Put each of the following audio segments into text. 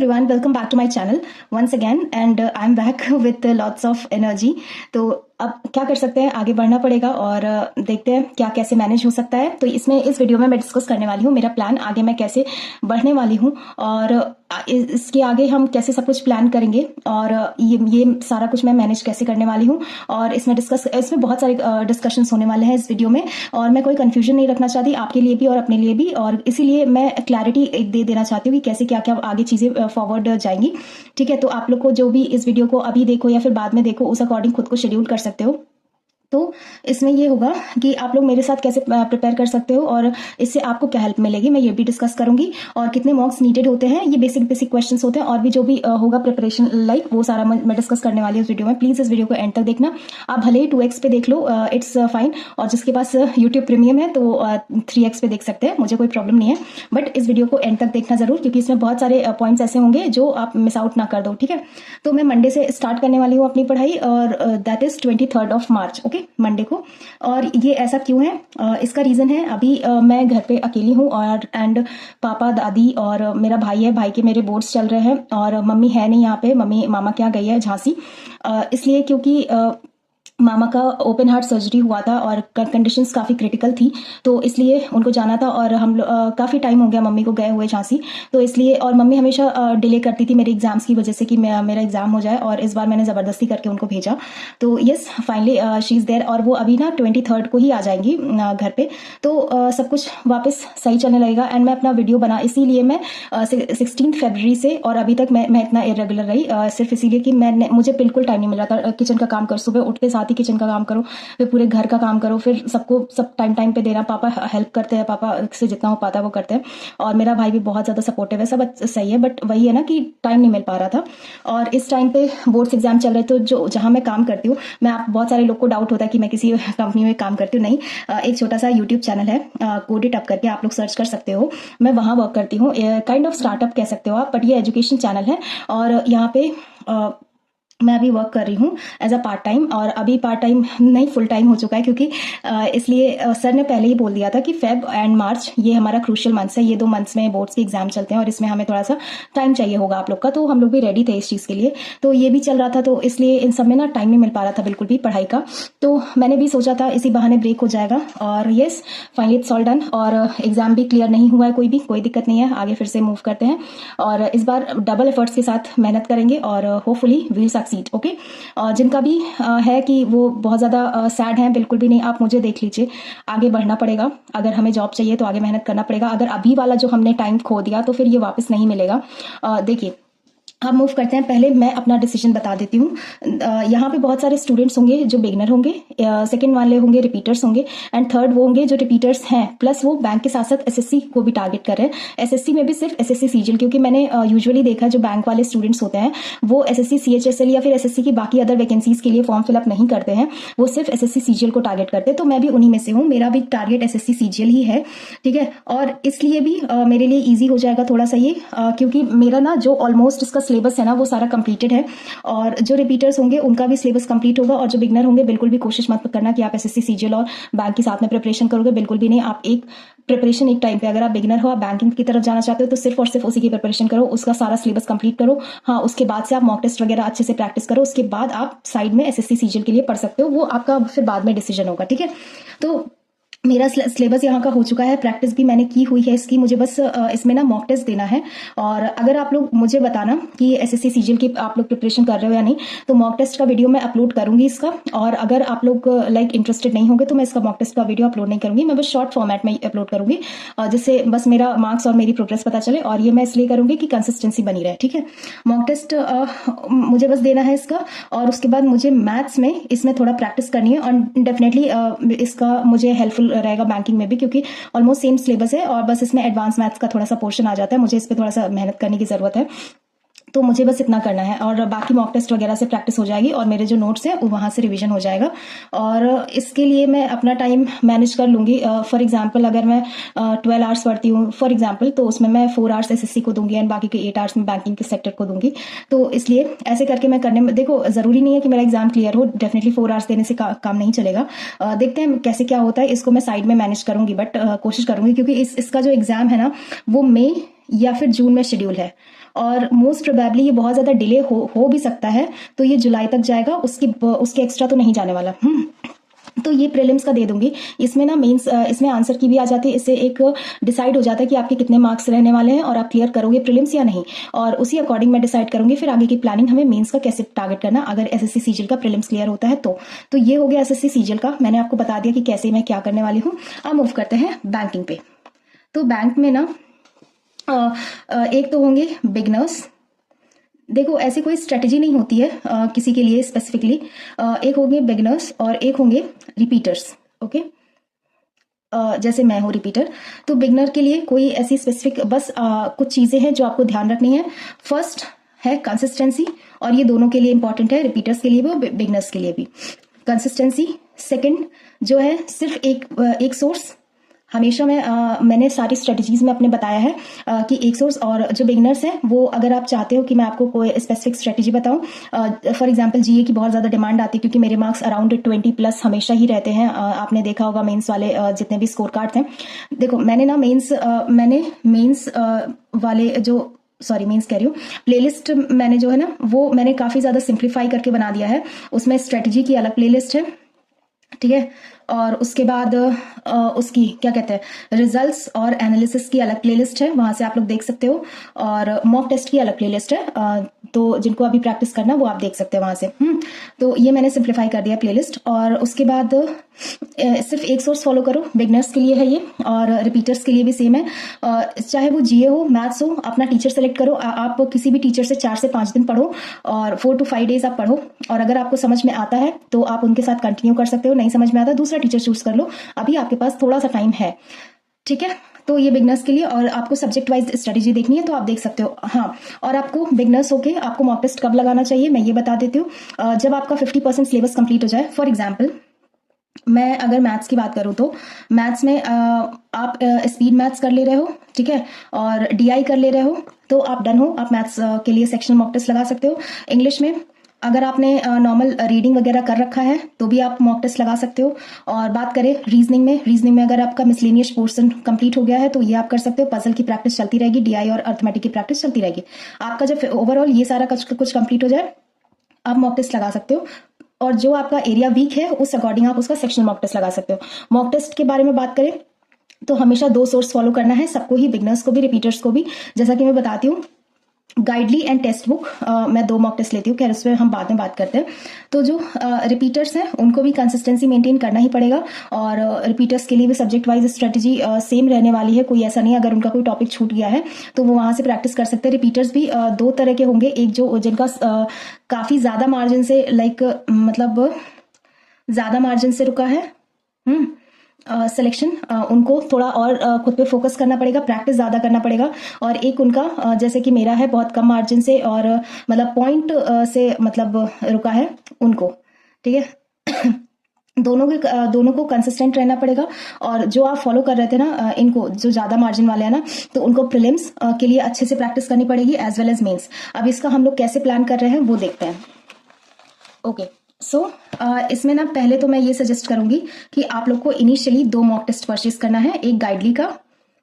everyone, welcome back to my channel once again and I'm back with lots of energy. तो अब क्या कर सकते हैं, आगे बढ़ना पड़ेगा और देखते हैं क्या कैसे मैनेज हो सकता है। तो इस वीडियो में मैं डिस्कस करने वाली हूँ मेरा प्लान, आगे मैं कैसे बढ़ने वाली हूँ और इसके आगे हम कैसे सब कुछ प्लान करेंगे और ये सारा कुछ मैं मैनेज कैसे करने वाली हूँ। और इसमें बहुत सारे डिस्कशंस होने वाले हैं इस वीडियो में और मैं कोई कंफ्यूजन नहीं रखना चाहती आपके लिए भी और अपने लिए भी, और इसीलिए मैं क्लैरिटी दे देना चाहती हूँ कि कैसे क्या क्या आगे चीज़ें फॉरवर्ड जाएंगी। ठीक है, तो आप लोग को जो भी इस वीडियो को अभी देखो या फिर बाद में देखो उस अकॉर्डिंग खुद को शेड्यूल कर सकते हो। तो इसमें ये होगा कि आप लोग मेरे साथ कैसे प्रिपेयर कर सकते हो और इससे आपको क्या हेल्प मिलेगी, मैं ये भी डिस्कस करूंगी। और कितने मॉक्स नीडेड होते हैं, ये बेसिक क्वेश्चंस होते हैं और भी जो भी होगा प्रिपरेशन लाइक वो सारा मैं डिस्कस करने वाली हूँ इस वीडियो में। प्लीज इस वीडियो को एंड तक देखना। आप भले ही 2x पे देख लो, इट्स फाइन, और जिसके पास यूट्यूब प्रीमियम है तो 3x पे देख सकते हैं, मुझे कोई प्रॉब्लम नहीं है। बट इस वीडियो को एंड तक देखना जरूर, क्योंकि इसमें बहुत सारे पॉइंट्स ऐसे होंगे जो आप मिस आउट ना कर दो। ठीक है, तो मैं मंडे से स्टार्ट करने वाली हूँ अपनी पढ़ाई और that is 23 March, okay, Monday को। और ये ऐसा क्यों है, इसका रीजन है अभी मैं घर पे अकेली हूँ और एंड पापा दादी और मेरा भाई है, भाई के मेरे बोर्ड्स चल रहे हैं और मम्मी है नहीं यहाँ पे, मम्मी मामा के यहाँ गई है झांसी, इसलिए क्योंकि मामा का ओपन हार्ट सर्जरी हुआ था और कंडीशंस काफ़ी क्रिटिकल थी, तो इसलिए उनको जाना था और हम काफ़ी टाइम हो गया मम्मी को गए हुए झांसी, तो इसलिए। और मम्मी हमेशा डिले करती थी मेरे एग्जाम्स की वजह से कि मेरा एग्जाम हो जाए, और इस बार मैंने ज़बरदस्ती करके उनको भेजा। तो yes, finally she is there और वो अभी ना 23 को ही आ जाएंगी घर पे, तो सब कुछ वापस सही चलने लगेगा। एंड मैं अपना वीडियो बना इसीलिए मैं 16 फरवरी से और अभी तक मैं इतना इरेगुलर रही, सिर्फ इसीलिए कि मुझे बिल्कुल टाइम नहीं मिल रहा था किचन का काम कर, सुबह उठते साथ ही किचन का काम करो, फिर पूरे घर का काम करो, फिर सबको सब टाइम पे देना। पापा हेल्प करते हैं, पापा से जितना हो पाता है वो करते हैं, और मेरा भाई भी बहुत ज्यादा सपोर्टिव है, सब सही है। बट वही है ना कि टाइम नहीं मिल पा रहा था। और इस टाइम पे बोर्ड्स एग्जाम चल रहे, तो जहां मैं काम करती हूँ, आप बहुत सारे लोग को डाउट होता है कि मैं किसी कंपनी में काम करती हूँ। नहीं, एक छोटा सा यूट्यूब चैनल है कोडिट अप करके, आप लोग सर्च कर सकते हो, मैं वहां वर्क करती हूँ, काइंड ऑफ स्टार्टअप कह सकते हो आप, बट ये एजुकेशन चैनल है। और यहाँ पे मैं अभी वर्क कर रही हूँ एज अ पार्ट टाइम, और अभी पार्ट टाइम नहीं फुल टाइम हो चुका है, क्योंकि इसलिए सर ने पहले ही बोल दिया था कि फेब एंड मार्च ये हमारा क्रूशियल मंथ्स है, ये 2 मंथ्स में बोर्ड्स के एग्जाम चलते हैं और इसमें हमें थोड़ा सा टाइम चाहिए होगा आप लोग का, तो हम लोग भी रेडी थे इस चीज़ के लिए। तो ये भी चल रहा था, तो इसलिए इन सब में ना टाइम नहीं मिल पा रहा था बिल्कुल भी पढ़ाई का, तो मैंने भी सोचा था इसी बहाने ब्रेक हो जाएगा। और yes, finally it's all done, और एग्जाम भी क्लियर नहीं हुआ है, कोई दिक्कत नहीं है, आगे फिर से मूव करते हैं और इस बार डबल एफर्ट्स के साथ मेहनत करेंगे और होपफुली वील सक्सीड। ओके, जिनका भी है कि वो बहुत ज़्यादा सैड है, बिल्कुल भी नहीं, आप मुझे देख लीजिए, आगे बढ़ना पड़ेगा। अगर हमें जॉब चाहिए तो आगे मेहनत करना पड़ेगा, अगर अभी वाला जो हमने टाइम खो दिया तो फिर ये वापस नहीं मिलेगा। देखिए, अब मूव करते हैं। पहले मैं अपना डिसीजन बता देती हूँ। यहाँ पे बहुत सारे स्टूडेंट्स होंगे जो बिगनर होंगे, सेकंड वाले होंगे रिपीटर्स होंगे, एंड थर्ड वो होंगे जो रिपीटर्स हैं प्लस वो बैंक के साथ साथ एसएससी को भी टारगेट कर रहे हैं। एसएससी में भी सिर्फ एसएससी सीजीएल, क्योंकि मैंने यूजुअली देखा जो बैंक वाले स्टूडेंट्स होते हैं वो एसएससी सीएचएसएल या फिर एसएससी की बाकी अदर वैकेंसीज के लिए फॉर्म फिलअप नहीं करते हैं, वो सिर्फ एसएससी सीजीएल को टारगेट करते हैं। तो मैं भी उन्हीं में से हूँ, मेरा भी टारगेट एसएससी सीजीएल ही है। ठीक है, और इसलिए भी मेरे लिए ईजी हो जाएगा थोड़ा सा ये, क्योंकि मेरा ना जो ऑलमोस्ट इसका सिलेबस है ना वो सारा कंप्लीटेड है, और जो रिपीटर्स होंगे उनका भी सिलेबस कंप्लीट होगा, और जो बिगनर होंगे बिल्कुल भी कोशिश मत करना कि आप एसएससी सीजीएल और बैंक के साथ में प्रिपरेशन करोगे, बिल्कुल भी नहीं। आप एक प्रिपरेशन एक टाइम पे, अगर आप बिगनर हो, आप बैंकिंग की तरफ जाना चाहते हो तो सिर्फ और सिर्फ उसी की प्रिपरेशन करो, उसका सारा सिलेबस कंप्लीट करो। हाँ, उसके बाद से आप मॉक टेस्ट वगैरह अच्छे से प्रैक्टिस करो, उसके बाद आप साइड में एसएससी सीजीएल के लिए पढ़ सकते हो, वो आपका फिर बाद में डिसीजन होगा। ठीक है, तो मेरा सिलेबस यहाँ का हो चुका है, प्रैक्टिस भी मैंने की हुई है इसकी, मुझे बस इसमें ना मॉक टेस्ट देना है। और अगर आप लोग मुझे बताना कि एसएससी सीजीएल की आप लोग प्रिपरेशन कर रहे हो या नहीं, तो मॉक टेस्ट का वीडियो मैं अपलोड करूंगी इसका, और अगर आप लोग लाइक इंटरेस्टेड नहीं होंगे तो मैं इसका मॉक टेस्ट का वीडियो अपलोड नहीं करूंगी, मैं बस शॉर्ट फॉर्मेट में अपलोड करूंगी, जिससे बस मेरा मार्क्स और मेरी प्रोग्रेस पता चले, और ये मैं इसलिए करूंगी कि कंसिस्टेंसी बनी रहे। ठीक है, मॉक टेस्ट मुझे बस देना है इसका, और उसके बाद मुझे मैथ्स में इसमें थोड़ा प्रैक्टिस करनी है, और डेफिनेटली इसका मुझे हेल्पफुल रहेगा बैंकिंग में भी, क्योंकि ऑलमोस्ट सेम सिलेबस है, और बस इसमें एडवांस मैथ्स का थोड़ा सा पोर्शन आ जाता है, मुझे इस पे थोड़ा सा मेहनत करने की जरूरत है, तो मुझे बस इतना करना है, और बाकी मॉक टेस्ट वगैरह से प्रैक्टिस हो जाएगी, और मेरे जो नोट्स हैं वहां से रिवीजन हो जाएगा, और इसके लिए मैं अपना टाइम मैनेज कर लूंगी। फॉर एग्जांपल अगर मैं 12 आवर्स पढ़ती हूँ फॉर एग्जांपल, तो उसमें मैं 4 आवर्स एसएससी को दूंगी एंड बाकी के 8 आवर्स में बैंकिंग के सेक्टर को दूंगी। तो इसलिए ऐसे करके मैं करने में, देखो जरूरी नहीं है कि मेरा एग्जाम क्लियर हो, डेफिनेटली 4 आवर्स देने से काम नहीं चलेगा। देखते हैं कैसे क्या होता है, इसको मैं साइड में मैनेज करूंगी, बट कोशिश करूंगी, क्योंकि इसका जो एग्जाम है ना वो मई या फिर जून में शेड्यूल है, और मोस्ट प्रोबेबली ये बहुत ज़्यादा डिले हो भी सकता है, तो ये जुलाई तक जाएगा, उसके एक्स्ट्रा तो नहीं जाने वाला। तो ये प्रीलिम्स का दे दूंगी। इसमें ना मेंस इसमें आंसर की भी आ जाती है, इससे एक डिसाइड हो जाता है कि आपके कितने मार्क्स रहने वाले हैं और आप क्लियर करोगे प्रीलिम्स या नहीं, और उसी अकॉर्डिंग मैं डिसाइड करूंगी फिर आगे की प्लानिंग हमें मेंस का कैसे टारगेट करना अगर एसएससी सीजीएल का प्रीलिम्स क्लियर होता है तो ये हो गया एसएससी सीजीएल का। मैंने आपको बता दिया कि कैसे मैं क्या करने वाली हूँ। अब मूव करते हैं बैंकिंग पे। तो बैंक में ना एक तो होंगे बिगनर्स। देखो ऐसी कोई स्ट्रेटजी नहीं होती है किसी के लिए स्पेसिफिकली। एक होंगे बिगिनर्स और एक होंगे रिपीटर्स। ओके, जैसे मैं हूँ रिपीटर, तो बिगिनर के लिए कोई ऐसी स्पेसिफिक बस कुछ चीजें हैं जो आपको ध्यान रखनी है। फर्स्ट है कंसिस्टेंसी, और ये दोनों के लिए इंपॉर्टेंट है, रिपीटर्स के लिए भी और बिगिनर्स के लिए भी। कंसिस्टेंसी। सेकंड जो है सिर्फ एक सोर्स। हमेशा मैंने सारी स्ट्रेटजीज में अपने बताया है कि एक सोर्स, और जो बिगिनर्स हैं वो अगर आप चाहते हो कि मैं आपको कोई स्पेसिफिक स्ट्रेटजी बताऊं, फॉर एग्जांपल जीए की बहुत ज़्यादा डिमांड आती है क्योंकि मेरे मार्क्स अराउंड 20+ हमेशा ही रहते हैं। आपने देखा होगा मेंस वाले जितने भी स्कोर कार्ड थे। देखो मैंने ना मेंस वाले जो मेंस कह रही हूँ, प्लेलिस्ट मैंने जो है ना वो मैंने काफ़ी ज़्यादा सिंप्लीफाई करके बना दिया है। उसमें स्ट्रेटजी की अलग प्लेलिस्ट है, ठीक है, और उसके बाद उसकी क्या कहते हैं रिजल्ट्स और एनालिसिस की अलग प्लेलिस्ट है, वहां से आप लोग देख सकते हो, और मॉक टेस्ट की अलग प्लेलिस्ट है। तो जिनको अभी प्रैक्टिस करना वो आप देख सकते हैं वहां से। तो ये मैंने सिंप्लीफाई कर दिया प्लेलिस्ट। और उसके बाद सिर्फ एक सोर्स फॉलो करो, बिगनर्स के लिए है ये, और रिपीटर्स के लिए भी सेम है। चाहे वो जीए हो, मैथ्स हो, अपना टीचर सेलेक्ट करो। आप किसी भी टीचर से 4 से 5 दिन पढ़ो और 4 to 5 डेज आप पढ़ो, और अगर आपको समझ में आता है तो आप उनके साथ कंटिन्यू कर सकते हो, नहीं समझ में आता दूसरा टीचर चूज कर लो, अभी आपके पास थोड़ा सा टाइम है, ठीक है। तो ये बिगनर्स के लिए, और आपको सब्जेक्ट वाइज स्ट्रेटेजी देखनी है तो आप देख सकते हो। हाँ, और आपको बिगनर्स होके आपको मॉक टेस्ट कब लगाना चाहिए मैं ये बता देती हूँ। जब आपका 50% सिलेबस कंप्लीट हो जाए। फॉर एग्जाम्पल मैं अगर मैथ्स की बात करूँ तो मैथ्स में आप स्पीड मैथ्स कर ले रहे हो, ठीक है, और डीआई कर ले रहे हो, तो आप डन हो, आप मैथ्स के लिए सेक्शनल मॉक टेस्ट लगा सकते हो। इंग्लिश में अगर आपने नॉर्मल रीडिंग वगैरह कर रखा है तो भी आप मॉक टेस्ट लगा सकते हो। और बात करें रीजनिंग में अगर आपका मिसलेनियस पोर्शन कंप्लीट हो गया है तो ये आप कर सकते हो। पजल की प्रैक्टिस चलती रहेगी, डीआई और अर्थमेटिक की प्रैक्टिस चलती रहेगी। आपका जब ओवरऑल ये सारा कुछ कंप्लीट हो जाए आप मॉक टेस्ट लगा सकते हो, और जो आपका एरिया वीक है उस अकॉर्डिंग आप उसका सेक्शनल मॉक टेस्ट लगा सकते हो। मॉक टेस्ट के बारे में बात करें तो हमेशा 2 सोर्स फॉलो करना है सबको ही, बिगनर्स को भी रिपीटर्स को भी। जैसा कि मैं बताती हूँ, गाइडली एंड टेक्स्ट बुक मैं 2 मॉक टेस्ट लेती हूँ, खैर उस पर हम बाद में बात करते हैं। तो जो रिपीटर्स हैं उनको भी कंसिस्टेंसी मेंटेन करना ही पड़ेगा, और रिपीटर्स के लिए भी सब्जेक्ट वाइज स्ट्रेटजी सेम रहने वाली है, कोई ऐसा नहीं अगर उनका कोई टॉपिक छूट गया है तो वो वहां से प्रैक्टिस कर सकते हैं। रिपीटर्स भी 2 तरह के होंगे, एक जो जिनका काफी ज्यादा मार्जिन से मतलब ज्यादा मार्जिन से रुका है सिलेक्शन, उनको थोड़ा और खुद पे फोकस करना पड़ेगा, प्रैक्टिस ज़्यादा करना पड़ेगा। और एक उनका जैसे कि मेरा है बहुत कम मार्जिन से और मतलब पॉइंट से मतलब रुका है उनको, ठीक है। दोनों को कंसिस्टेंट रहना पड़ेगा। और जो आप फॉलो कर रहे थे ना इनको, जो ज़्यादा मार्जिन वाले हैं ना, तो उनको प्रीलिम्स के लिए अच्छे से प्रैक्टिस करनी पड़ेगी एज वेल एज मेंस। अब इसका हम लोग कैसे प्लान कर रहे हैं वो देखते हैं। ओके, सो इसमें ना पहले तो मैं ये सजेस्ट करूंगी कि आप लोग को इनिशियली 2 मॉक टेस्ट परचेज करना है, एक गाइडली का,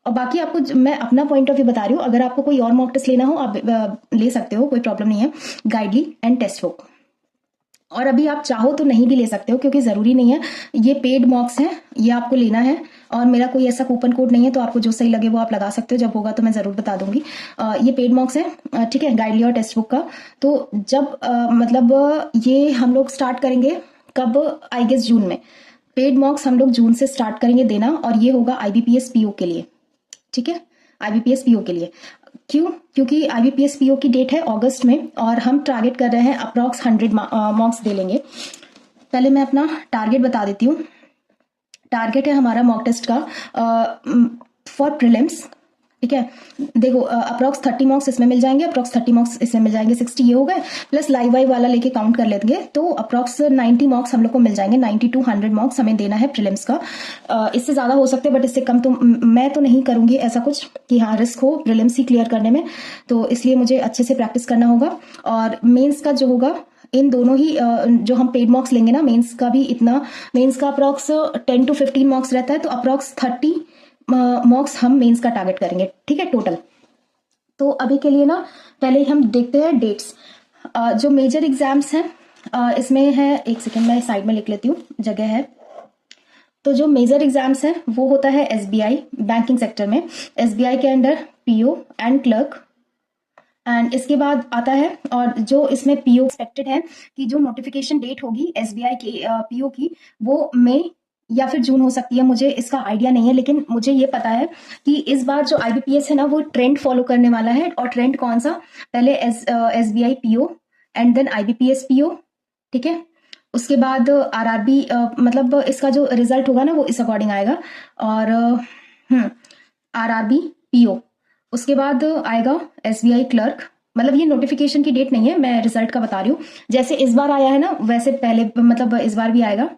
और बाकी आपको मैं अपना पॉइंट ऑफ व्यू बता रही हूँ, अगर आपको कोई और मॉक टेस्ट लेना हो आप ले सकते हो, कोई प्रॉब्लम नहीं है। गाइडली एंड टेस्ट बुक, और अभी आप चाहो तो नहीं भी ले सकते हो क्योंकि जरूरी नहीं है, ये पेड मॉक्स हैं, ये आपको लेना है, और मेरा कोई ऐसा कूपन कोड नहीं है, तो आपको जो सही लगे वो आप लगा सकते हो, जब होगा तो मैं जरूर बता दूंगी। ये पेड मॉक्स है, ठीक है, गाइडली और टेक्स्ट बुक का। तो जब मतलब ये हम लोग स्टार्ट करेंगे कब, आई गेस जून में। पेड मॉक्स हम लोग जून से स्टार्ट करेंगे देना, और ये होगा IBPS PO के लिए, ठीक है, IBPS PO के लिए। क्यों? क्योंकि IBPS PO की डेट है अगस्त में, और हम टारगेट कर रहे हैं अप्रॉक्स 100 मॉक्स दे लेंगे। पहले मैं अपना टारगेट बता देती हूँ। टारगेट है हमारा मॉक टेस्ट का फॉर प्रीलिम्स, ठीक है। देखो अप्रॉक्स 30 मॉक्स इसमें मिल जाएंगे, अप्रॉक्स 30 मॉक्स इसमें मिल जाएंगे, 60 ये हो गए, प्लस लाइव वाइव वाला लेके काउंट कर लेंगे तो अप्रॉक्स 90 मॉक्स हम लोग को मिल जाएंगे। 90 to 100 मॉक्स हमें देना है प्रीलिम्स का। इससे ज्यादा हो सकते हैं बट इससे कम तो मैं तो नहीं करूंगी ऐसा कुछ कि हाँ रिस्क हो प्रीलिम्स ही क्लियर करने में, तो इसलिए मुझे अच्छे से प्रैक्टिस करना होगा। और मेन्स का जो होगा, इन दोनों ही जो हम पेड मॉक्स लेंगे ना, मेंस का भी इतना, मेंस का अप्रॉक्स 10 to 15 मॉक्स रहता है, तो अप्रॉक्स 30 मॉक्स हम मेंस का टारगेट करेंगे, ठीक है, टोटल। तो अभी के लिए ना पहले हम देखते हैं डेट्स। जो मेजर एग्जाम्स हैं इसमें है, एक सेकेंड मैं साइड में लिख लेती हूँ, जगह है। तो जो मेजर एग्जाम्स हैं वो होता है एसबीआई बैंकिंग सेक्टर में, एसबीआई के under PO and clerk. And इसके बाद आता है, और जो इसमें पीओ एक्सपेक्टेड है कि जो नोटिफिकेशन डेट होगी एसबीआई की पीओ की, वो मई या फिर जून हो सकती है, मुझे इसका आइडिया नहीं है, लेकिन मुझे ये पता है कि इस बार जो आईबीपीएस है ना वो ट्रेंड फॉलो करने वाला है। और ट्रेंड कौन सा, पहले SBI PO and then IBPS PO, ठीक है। उसके बाद आरआरबी, मतलब इसका जो रिजल्ट होगा ना वो इस अकॉर्डिंग आएगा। और आरआरबी पीओ, उसके बाद आएगा एसबीआई क्लर्क। मतलब ये नोटिफिकेशन की डेट नहीं है, मैं रिजल्ट का बता रही हूँ। जैसे इस बार आया है ना वैसे पहले मतलब इस बार भी आएगा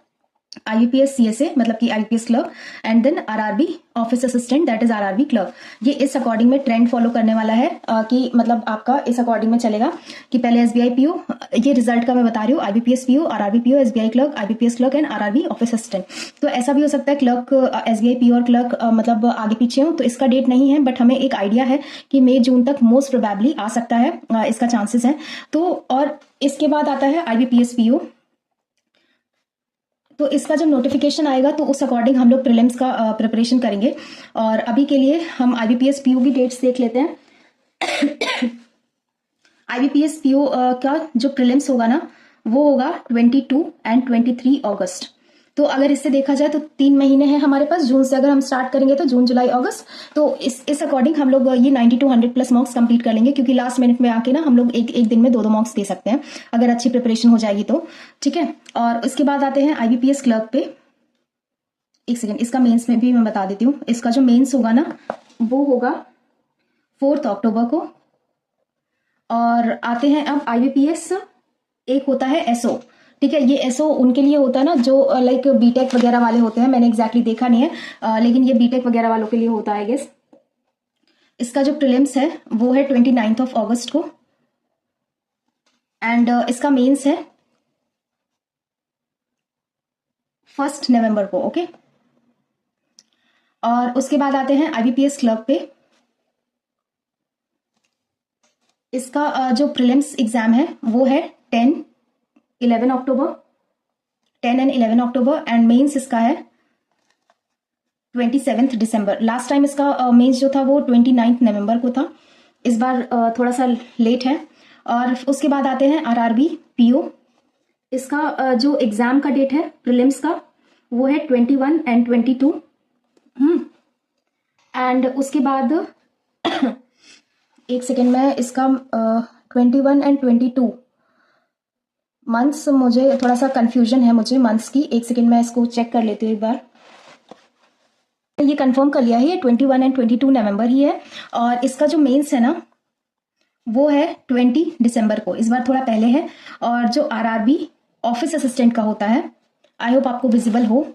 आईबीपीएस सीएसए मतलब कि IBPS clerk, and then RRB office assistant that is RRB clerk. ये इस अकॉर्डिंग में ट्रेंड फॉलो करने वाला है कि मतलब आपका इस अकॉर्डिंग में चलेगा कि पहले एसबीआई पीओ, ये रिजल्ट का मैं बता रही हूँ, IBPS PO, RRB PO, SBI clerk, IBPS clerk and RRB office assistant. तो ऐसा भी हो सकता है क्लर्क, एसबीआई पीओ और क्लर्क मतलब आगे पीछे हो, तो इसका डेट नहीं है, बट हमें एक आइडिया है कि मई जून तक मोस्ट प्रोबेबली आ सकता है, इसका चांसेस है। तो और इसके बाद आता है आईबीपीएस पीओ। तो इसका जब नोटिफिकेशन आएगा तो उस अकॉर्डिंग हम लोग प्रीलिम्स का प्रिपरेशन करेंगे। और अभी के लिए हम आईबीपीएस पीओ की डेट्स देख लेते हैं। आईबीपीएस पीओ का जो प्रीलिम्स होगा ना वो होगा 22 एंड 23 अगस्त। तो अगर इससे देखा जाए तो 3 महीने हैं हमारे पास। जून से अगर हम स्टार्ट करेंगे तो जून जुलाई अगस्त, तो इस अकॉर्डिंग हम लोग ये 90 to 100 प्लस मार्क्स कंप्लीट कर लेंगे, क्योंकि लास्ट मिनट में आके ना हम लोग एक दिन में 2 मार्क्स दे सकते हैं अगर अच्छी प्रिपरेशन हो जाएगी तो, ठीक है। और उसके बाद आते हैं आईबीपीएस क्लर्क पे। एक सेकेंड, इसका मेंस में भी मैं बता देती हूँ। इसका जो मेंस होगा ना वो होगा 4 अक्टूबर को। और आते हैं अब आईबीपीएस, एक होता है एसओ, ठीक है। ये एसओ उनके लिए होता है ना जो लाइक बीटेक वगैरह वाले होते हैं, मैंने एग्जैक्टली देखा नहीं है, लेकिन ये बीटेक वगैरह वालों के लिए होता है गेस। इसका जो प्रीलिम्स है वो है 29 अगस्त को, एंड इसका मेंस है 1 नवंबर को, ओके। और उसके बाद आते हैं आईबीपीएस क्लर्क पे। इसका जो प्रीलिम्स एग्जाम है वो है 10 एंड 11 अक्टूबर, एंड मेंस इसका है 27 दिसंबर। लास्ट टाइम इसका मेंस जो था वो 29 नवंबर को था, इस बार थोड़ा सा लेट है। और उसके बाद आते हैं आरआरबी पीओ। इसका जो एग्जाम का डेट है प्रीलिम्स का वो है 21 एंड 22। एंड उसके बाद एक सेकेंड में इसका 21 एंड 22 मंथ्स, मुझे थोड़ा सा कंफ्यूजन है मुझे मंथ्स की, एक सेकेंड मैं इसको चेक कर लेती हूँ एक बार। ये कंफर्म कर लिया है, ये 21 एंड 22 नवंबर ही है। और इसका जो मेंस है ना वो है 20 दिसंबर को, इस बार थोड़ा पहले है। और जो आरआरबी ऑफिस असिस्टेंट का होता है, आई होप आपको विजिबल हो,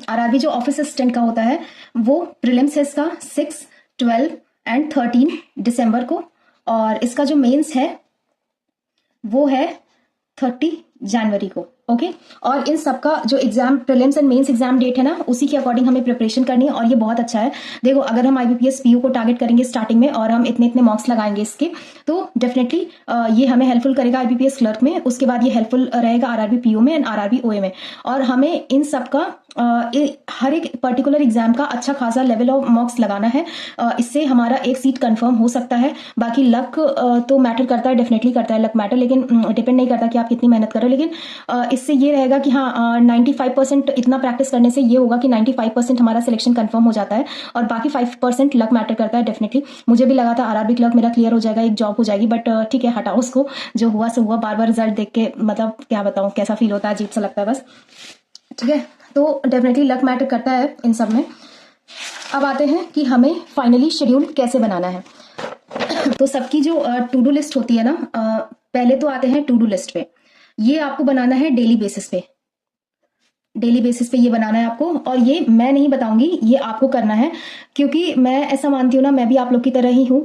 आरआरबी जो ऑफिस असिस्टेंट का होता है वो प्रीलिम्स है इसका 6, 12 एंड 13 दिसंबर को। और इसका जो मेंस है वो है 30 जनवरी को, ओके। और इन सबका जो exam prelims and mains exam date है ना उसी के अकॉर्डिंग हमें प्रिपरेशन करनी है। और ये बहुत अच्छा है, देखो अगर हम आईबीपीएस पीओ को टारगेट करेंगे स्टार्टिंग में और हम इतने इतने मार्क्स लगाएंगे इसके, तो डेफिनेटली ये हमें हेल्पफुल करेगा आईबीपीएस क्लर्क में। उसके बाद ये हेल्पफुल रहेगा आरआरबी पीओ में एंड आरआरबी ओए में। और हमें इन सबका हर एक पर्टिकुलर एग्जाम का अच्छा खासा लेवल ऑफ मार्क्स लगाना है, इससे हमारा एक सीट कंफर्म हो सकता है। बाकी लक तो मैटर करता है, डेफिनेटली करता है लक मैटर, लेकिन डिपेंड नहीं करता कि आप कितनी मेहनत कर रहे हो। लेकिन इससे ये रहेगा कि हाँ 95% इतना प्रैक्टिस करने से ये होगा कि 95% हमारा सिलेक्शन कंफर्म हो जाता है, और बाकी 5% लक मैटर करता है डेफिनेटली। मुझे भी लगा था आरआरबी क्लर्क मेरा क्लियर हो जाएगा, एक जॉब हो जाएगी, बट ठीक है हटाओ उसको, जो हुआ सो हुआ। बार बार रिजल्ट देख के मतलब क्या बताऊं कैसा फील होता है, अजीब सा लगता है बस, ठीक है। तो डेफिनेटली लक मैटर करता है इन सब में। अब आते हैं कि हमें फाइनली शेड्यूल कैसे बनाना है। तो सबकी जो टू डू लिस्ट होती है ना, पहले तो आते हैं टू डू लिस्ट पे। ये आपको बनाना है डेली बेसिस पे। डेली बेसिस पे ये बनाना है आपको, और ये मैं नहीं बताऊंगी, ये आपको करना है, क्योंकि मैं ऐसा मानती हूँ ना, मैं भी आप लोग की तरह ही हूँ।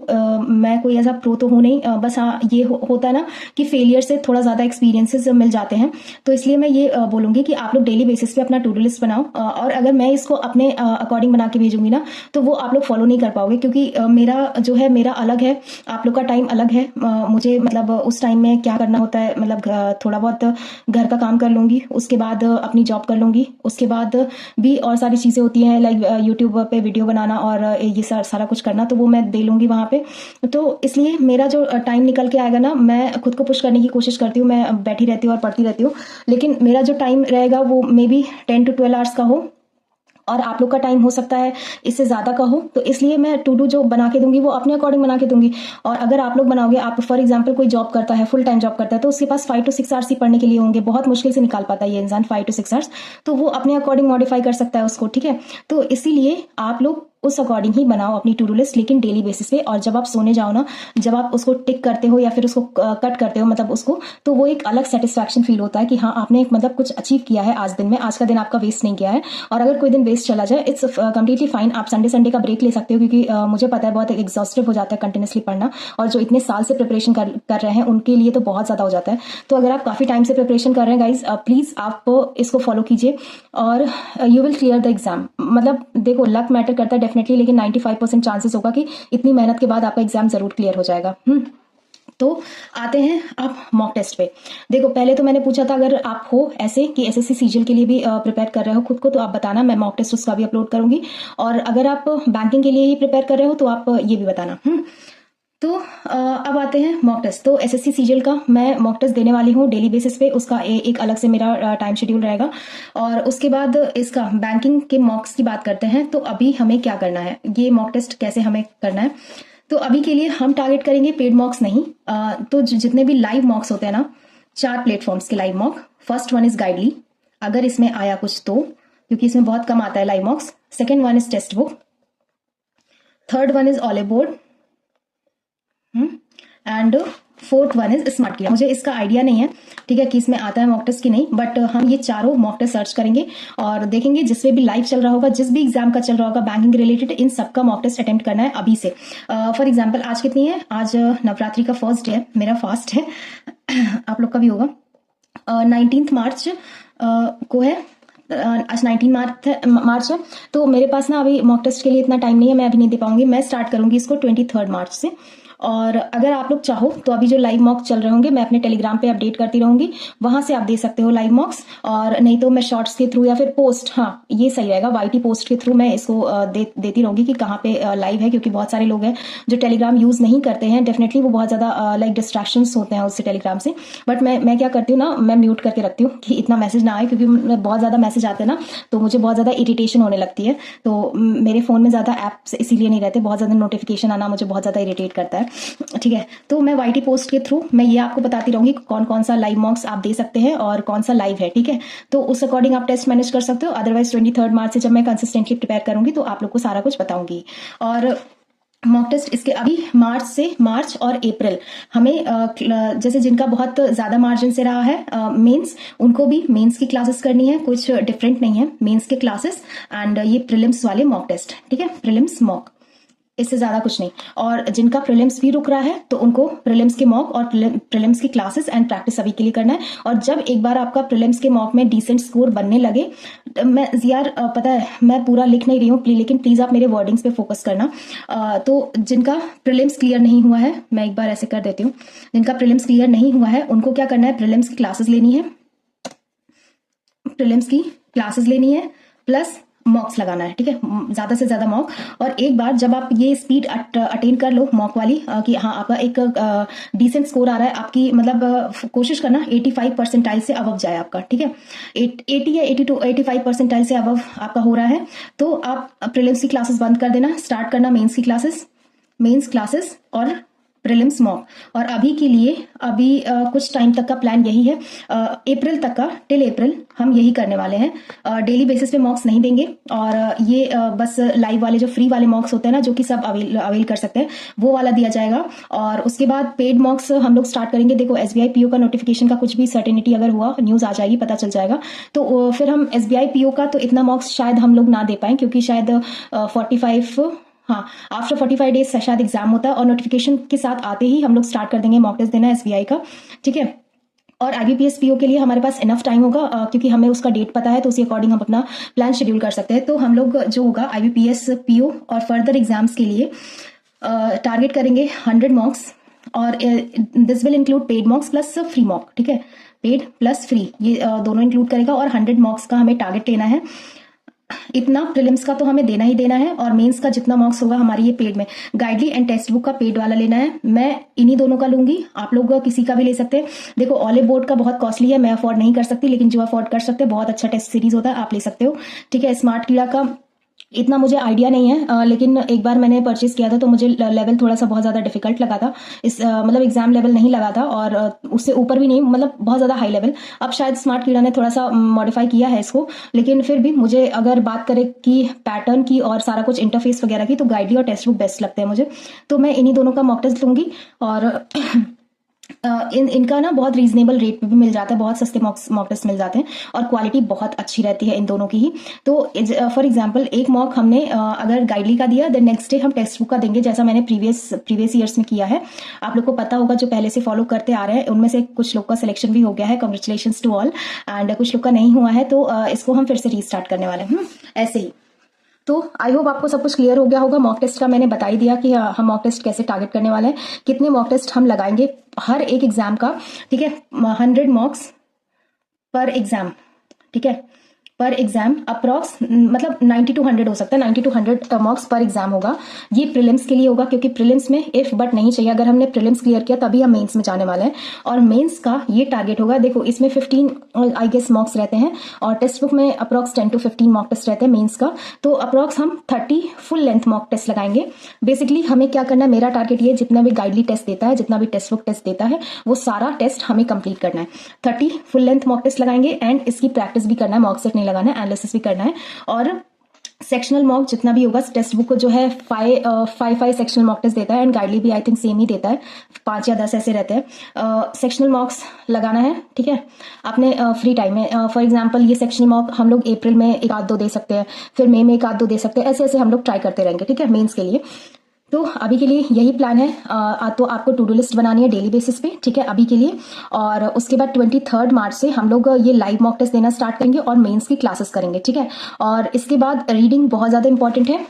मैं कोई ऐसा प्रो तो हूँ नहीं, बस हाँ ये होता है ना कि फेलियर से थोड़ा ज़्यादा एक्सपीरियंसेस मिल जाते हैं। तो इसलिए मैं ये बोलूँगी कि आप लोग डेली बेसिस पे अपना टू डू लिस्ट बनाओ, और अगर मैं इसको अपने अकॉर्डिंग बना के भेजूंगी ना, तो वो आप लोग फॉलो नहीं कर पाओगे, क्योंकि मेरा जो है मेरा अलग है, आप लोग का टाइम अलग है। मुझे मतलब उस टाइम में क्या करना होता है, मतलब थोड़ा बहुत घर का काम कर लूँगी, उसके बाद अपनी जॉब कर लूँगी, उसके बाद भी और सारी चीज़ें होती हैं, लाइक यूट्यूब पे वीडियो बनाना और ये सारा कुछ करना, तो वो मैं दे लूँगी वहाँ पे। तो इसलिए मेरा जो टाइम निकल के आएगा ना, मैं खुद को पुश करने की कोशिश करती हूँ, मैं बैठी रहती हूँ और पढ़ती रहती हूँ, लेकिन मेरा जो टाइम रहेगा वो मे बी 10 to 12 आवर्स का हो, और आप लोग का टाइम हो सकता है इससे ज़्यादा का हो। तो इसलिए मैं टू डू जो बना के दूंगी वो अपने अकॉर्डिंग बना के दूंगी। और अगर आप लोग बनाओगे, आप फॉर एग्जांपल कोई जॉब करता है, फुल टाइम जॉब करता है, तो उसके पास 5 to 6 आवर्स ही पढ़ने के लिए होंगे, बहुत मुश्किल से निकाल पाता है ये इंसान 5 to 6 आवर्स, तो वो अपने अकॉर्डिंग मॉडिफाई कर सकता है उसको, ठीक है। तो इसीलिए आप लोग उस अकॉर्डिंग ही बनाओ अपनी टू डू लिस्ट, लेकिन डेली बेसिस पे। और जब आप सोने जाओ ना, जब आप उसको टिक करते हो या फिर उसको कट करते हो, मतलब उसको, तो वो एक अलग सेटिस्फैक्शन फील होता है कि हाँ आपने एक मतलब कुछ अचीव किया है आज दिन में, आज का दिन आपका वेस्ट नहीं किया है। और अगर कोई दिन वेस्ट चला जाए, इट्स कंप्लीटली फाइन, आप संडे का ब्रेक ले सकते हो, क्योंकि मुझे पता है बहुत एग्जॉस्टिव हो जाता है कंटिन्यूसली पढ़ना, और जो इतने साल से प्रिपरेशन कर रहे हैं उनके लिए तो बहुत ज़्यादा हो जाता है। तो अगर आप काफ़ी टाइम से प्रिपरेशन कर रहे हैं गाइज, प्लीज़ आप इसको फॉलो कीजिए, और you will clear the exam. मतलब देखो, लक मैटर करता है डेफिनेटली, लेकिन 95% चांसेस होगा कि इतनी मेहनत के बाद आपका एग्जाम जरूर क्लियर हो जाएगा। तो आते हैं आप मॉक टेस्ट पे। देखो, पहले तो मैंने पूछा था, अगर आप हो ऐसे कि एसएससी सीजीएल के लिए भी प्रिपेयर कर रहे हो खुद को, तो आप बताना, मैं मॉक टेस्ट उसका भी अपलोड करूंगी। और अगर आप बैंकिंग के लिए ही प्रिपेयर कर रहे हो तो आप ये भी बताना। तो अब आते हैं मॉक टेस्ट। तो एसएससी सीजीएल का मैं मॉक टेस्ट देने वाली हूँ डेली बेसिस पे, उसका एक अलग से मेरा टाइम शेड्यूल रहेगा। और उसके बाद इसका बैंकिंग के मॉक्स की बात करते हैं। तो अभी हमें क्या करना है, ये मॉक टेस्ट कैसे हमें करना है, तो अभी के लिए हम टारगेट करेंगे पेड मॉक्स नहीं। तो जितने भी लाइव मॉक्स होते हैं ना, 4 प्लेटफॉर्म्स के live mock. First one is गाइडली, अगर इसमें आया कुछ तो, क्योंकि इसमें बहुत कम आता है live mocks. Second one is Testbook. Third one is Oliveboard, and fourth one is smart किया। मुझे इसका आइडिया नहीं है, ठीक है, कि इसमें आता है मॉक टेस्ट की नहीं, बट हम ये चारों मॉक टेस्ट सर्च करेंगे और देखेंगे जिसमें भी लाइव चल रहा होगा, जिस भी एग्जाम का चल रहा होगा बैंकिंग रिलेटेड, इन सबका मॉक टेस्ट अटेम्प्ट करना है अभी से। फॉर एग्जाम्पल आज कितनी है, आज नवरात्रि का फर्स्ट डे है, मेरा फास्ट है आप लोग का भी होगा। 19 मार्च को है, आज 19 मार्च है, तो मेरे पास ना अभी मॉक टेस्ट के लिए इतना टाइम नहीं है, मैं अभी नहीं दे पाऊंगी। मैं स्टार्ट करूंगी इसको 23 मार्च से। और अगर आप लोग चाहो तो अभी जो लाइव मॉक चल रहे होंगे, मैं अपने टेलीग्राम पे अपडेट करती रहूंगी, वहां से आप दे सकते हो लाइव मॉक्स। और नहीं तो मैं शॉर्ट्स के थ्रू या फिर पोस्ट, हाँ ये सही रहेगा, वाईटी पोस्ट के थ्रू मैं इसको देती रहूंगी कि कहाँ पे लाइव है, क्योंकि बहुत सारे लोग हैं जो टेलीग्राम यूज नहीं करते हैं। डेफिनेटली वो बहुत ज्यादा लाइक डिस्ट्रैक्शंस होते हैं उससे टेलीग्राम से, बट मैं क्या करती हूँ ना, मैं म्यूट करके रखती हूँ कि इतना मैसेज ना आए, क्योंकि बहुत ज्यादा मैसेज आते हैं ना तो मुझे बहुत ज्यादा इरिटेशन होने लगती है। तो मेरे फोन में ज्यादा ऐप्स इसीलिए नहीं रहते, बहुत ज्यादा नोटिफिकेशन आना मुझे बहुत ज्यादा इरिटेट करता है, ठीक है। तो मैं वाईटी पोस्ट के थ्रू मैं ये आपको बताती रहूंगी कौन कौन सा लाइव मॉक्स आप दे सकते हैं और कौन सा लाइव है, ठीक है। तो उस अकॉर्डिंग आप टेस्ट मैनेज कर सकते हो। अदरवाइज 23 मार्च से जब मैं कंसिस्टेंटली प्रिपेयर करूंगी तो आप लोग को सारा कुछ बताऊंगी। और मॉक टेस्ट इसके अभी मार्च और अप्रैल हमें जैसे जिनका बहुत ज्यादा मार्जिन से रहा है मेंस, उनको भी मेंस की क्लासेस करनी है, कुछ डिफरेंट नहीं है मेंस के क्लासेस, एंड ये प्रीलिम्स वाले मॉक टेस्ट, ठीक है, प्रीलिम्स मॉक, इससे ज्यादा कुछ नहीं। और जिनका प्रीलिम्स भी रुक रहा है तो उनको प्रीलिम्स के मॉक और प्रीलिम्स की क्लासेस एंड प्रैक्टिस सभी के लिए करना है। और जब एक बार आपका प्रीलिम्स के मॉक में डिसेंट स्कोर बनने लगे, मैं यार पता है मैं पूरा लिख नहीं रही हूँ, लेकिन प्लीज आप मेरे वर्डिंग्स पे फोकस करना। तो जिनका प्रीलिम्स क्लियर नहीं हुआ है, मैं एक बार ऐसे कर देती हूँ, जिनका प्रीलिम्स क्लियर नहीं हुआ है उनको क्या करना है, प्रीलिम्स की क्लासेस लेनी है, प्रीलिम्स की क्लासेस लेनी है प्लस मॉक्स लगाना है, ठीक है, ज्यादा से ज्यादा मॉक। और एक बार जब आप ये स्पीड अटेन कर लो मॉक वाली कि हाँ आपका एक डिसेंट स्कोर आ रहा है, आपकी मतलब कोशिश करना 85 परसेंटाइल से अबव जाए आपका, ठीक है, 80 या 85 परसेंटाइल से अबव आपका हो रहा है तो आप प्रीलिम्स की क्लासेस बंद कर देना, स्टार्ट करना मेंस की क्लासेस, मेंस क्लासेस और प्रीलिम्स मॉक। और अभी के लिए कुछ टाइम तक का प्लान यही है, अप्रैल तक का, टिल अप्रैल हम यही करने वाले हैं। डेली बेसिस पे मॉक्स नहीं देंगे, और ये बस लाइव वाले जो फ्री वाले मॉक्स होते हैं ना, जो कि सब अवेल कर सकते हैं, वो वाला दिया जाएगा। और उसके बाद पेड मॉक्स हम लोग स्टार्ट करेंगे। देखो SBI PO का नोटिफिकेशन का कुछ भी सर्टेनिटी अगर हुआ, न्यूज़ आ जाएगी, पता चल जाएगा, तो फिर हम SBI PO का तो इतना मॉक्स शायद हम लोग ना दे पाएं, क्योंकि शायद 45 हाँ आफ्टर 45 डेज शायद एग्जाम होता है, और नोटिफिकेशन के साथ आते ही हम लोग स्टार्ट कर देंगे मॉक टेस्ट देना SBI का, ठीक है। और IBPS PO के लिए हमारे पास इनफ टाइम होगा, क्योंकि हमें उसका डेट पता है, तो उसी अकॉर्डिंग हम अपना प्लान शेड्यूल कर सकते हैं। तो हम लोग जो होगा IBPS PO और फर्दर एग्जाम्स के लिए टारगेट करेंगे 100 मॉक्स, और this will include paid मॉक्स plus free mock, ठीक है। पेड प्लस फ्री ये दोनों इंक्लूड करेगा, और 100 मॉक्स का हमें टारगेट लेना है। इतना प्रीलिम्स का तो हमें देना ही देना है, और मेंस का जितना मार्क्स होगा हमारी ये पेड में, गाइडली एंड टेक्स्ट बुक का पेड वाला लेना है। मैं इन्हीं दोनों का लूंगी, आप लोग किसी का भी ले सकते हैं। देखो ऑलिव बोर्ड का बहुत कॉस्टली है, मैं अफोर्ड नहीं कर सकती, लेकिन जो अफोर्ड कर सकते हैं, बहुत अच्छा टेस्ट सीरीज होता है, आप ले सकते हो, ठीक है। स्मार्ट कीड़ा का इतना मुझे आइडिया नहीं है, लेकिन एक बार मैंने परचेज किया था तो मुझे लेवल थोड़ा सा बहुत ज़्यादा डिफिकल्ट लगा था, मतलब एग्जाम लेवल नहीं लगा था, और उससे ऊपर भी नहीं, मतलब बहुत ज़्यादा हाई लेवल। अब शायद स्मार्ट कीड़ा ने थोड़ा सा मॉडिफाई किया है इसको, लेकिन फिर भी मुझे अगर बात करें कि पैटर्न की और सारा कुछ इंटरफेस वगैरह की, तो गाइडली और टेक्स्ट बुक बेस्ट लगते हैं मुझे। तो मैं इन्हीं दोनों का मॉक टेस्ट लूंगी, और इनका ना बहुत रीजनेबल रेट पे भी मिल जाता है, बहुत सस्ते मॉक टेस्ट मिल जाते हैं, और क्वालिटी बहुत अच्छी रहती है इन दोनों की ही। तो फॉर एग्जांपल एक मॉक हमने अगर गाइडली का दिया, देन नेक्स्ट डे हम टेक्स्ट बुक का देंगे, जैसा मैंने प्रीवियस ईयर्स में किया है। आप लोग को पता होगा, जो पहले से फॉलो करते आ रहे हैं, उनमें से कुछ लोग का सिलेक्शन भी हो गया है, कॉन्ग्रेचुलेशंस टू ऑल, एंड कुछ लोग का नहीं हुआ है, तो इसको हम फिर से रीस्टार्ट करने वाले हैं, ऐसे ही। तो आई होप आपको सब कुछ क्लियर हो गया होगा। मॉक टेस्ट का मैंने बता ही दिया कि हम मॉक टेस्ट कैसे टारगेट करने वाले हैं, कितने मॉक टेस्ट हम लगाएंगे हर एक एग्जाम का, ठीक है। 100 मॉक्स पर एग्जाम, ठीक है, पर एग्जाम अप्रॉक्स, मतलब 90 to 100 हो सकता है, 90 to 100 मार्क्स पर एग्जाम होगा। ये प्रीलिम्स के लिए होगा, क्योंकि प्रीलिम्स में इफ बट नहीं चाहिए, अगर हमने प्रीलिम्स क्लियर किया तभी हम मेंस में जाने वाले हैं, और मेंस का ये टारगेट होगा। देखो इसमें 15 आई गेस मॉक्स रहते हैं, और टेक्स्ट बुक में अप्रॉक्स 10 to 15 मॉक टेस्ट रहते हैं मेंस का, तो अप्रॉक्स हम 30 फुल लेंथ मॉक टेस्ट लगाएंगे। बेसिकली हमें क्या करना है, मेरा टारगेट ये, जितना भी गाइडली टेस्ट देता है, जितना भी टेक्स्ट बुक टेस्ट देता है, वो सारा टेस्ट हमें कंप्लीट करना है। 30 फुल लेंथ मॉक टेस्ट लगाएंगे, एंड इसकी प्रैक्टिस भी करना है, मॉक सेट नहीं लगाना है, एनालिसिस भी करना है। और सेक्शनल मॉक जितना भी होगा, टेक्स्ट बुक जो है 5 सेक्शनल मॉक टेस्ट देता है, एंड गाइडली भी आई थिंक सेम ही देता है, 5 या 10 ऐसे रहते हैं। सेक्शनल मॉक्स लगाना है, ठीक है, आपने फ्री टाइम में। फॉर एग्जांपल ये सेक्शनल मॉक हम लोग अप्रैल में 1-2 दे सकते हैं, फिर मई में 1-2 दे सकते हैं, ऐसे ऐसे हम लोग ट्राई करते रहेंगे, ठीक है, मेंस के लिए। तो अभी के लिए यही प्लान है। तो आपको टू डू लिस्ट बनानी है डेली बेसिस पे, ठीक है, अभी के लिए। और उसके बाद 23 मार्च से हम लोग ये लाइव मॉक टेस्ट देना स्टार्ट करेंगे, और मेंस की क्लासेस करेंगे, ठीक है। और इसके बाद रीडिंग बहुत ज़्यादा इंपॉर्टेंट है,